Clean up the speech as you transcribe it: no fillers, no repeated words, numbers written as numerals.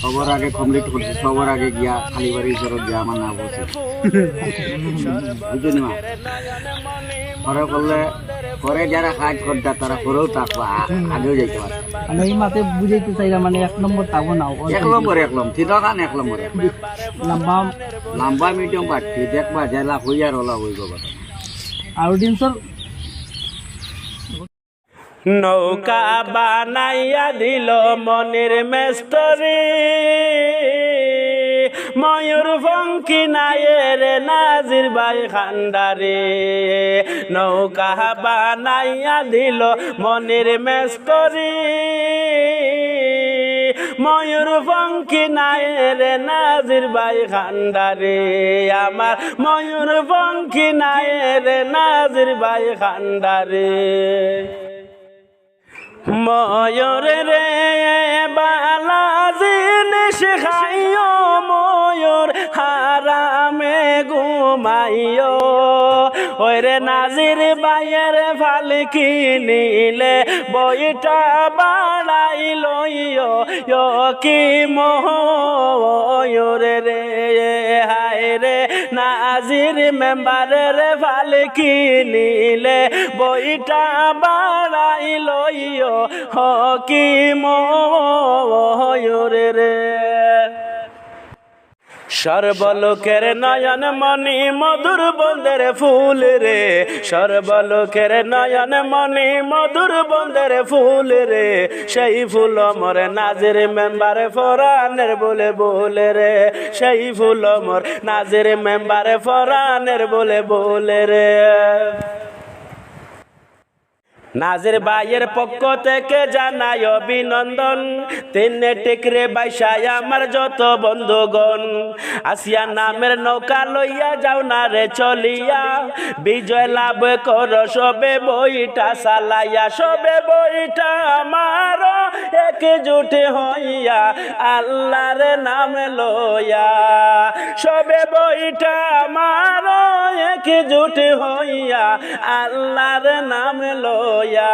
সবার আগে কমপ্লিট করছে, সবার আগে গিয়া খালিবাড়ি ইশারত গিয়া আমার না বলছে বুঝলি মা পরে করলে পরে যারা কাজ করতা তারা পরেও থাকবো আগেও যাইতে পারে মানে এই মাতে বুঝাইতে চাইলাম মানে 1 নম্বর থাকবো না এক নম্বরে তিনখান 1 নম্বরে লম্বা লম্বা মিডিয়াম পাচ্ছি দেখবা জেলা হইয়ার হলা হইব আর ডিনসর নৌকা বানাইয়া দিল মনের মেস্তরি ময়ূর পঙ্খী নায়ের নাজির ভাই খান্ডারে নৌকা বানাইয়া দিল মনের মেস্তরি ময়ূর পঙ্খী নায়ের নাজির ভাই খান্ডারে আমার ময়ূর পঙ্খী নায়ের নাজির ভাই খান্ডারে ময়ূর রে বালা জিনিস খাইও ময়ূর হারামে ঘুমাইও ওই রে নাজির বাইয়ের ফালকি নিলে বইটা বাড়াই লইও কি ময়ূর রে হায় রে নাজির মেম্বারের ফালকি নিলে বইটা বাড়াই লইও কি ময়ূর রে সর্বলোকের নয়ন মণি মধুর বন্দের ফুল রে সর্বলোকের নয়ন মণি মধুর বন্দের ফুল রে সেই ফুল মোর নাজির মেম্বারে ফরানের বলে বলে রে সেই ফুল মোর নাজির মেম্বারে ফরানের বলে বলে রে নাজির ভাইয়ের পক্ষ থেকে জানাই অভিনন্দন তিনে টিকরে বাইসায় আমার যত বন্ধুগণ আসিয়া নামের নৌকা লইয়া যাও না রে চলিয়া বিজয় লাভ কর সবে বইটা চালাইয়া সবে বইটা আমার একজুট হইয়া আল্লাহর নাম লইয়া সবে বইটা আমার একজুট হইয়া আল্লাহর নাম লইয়া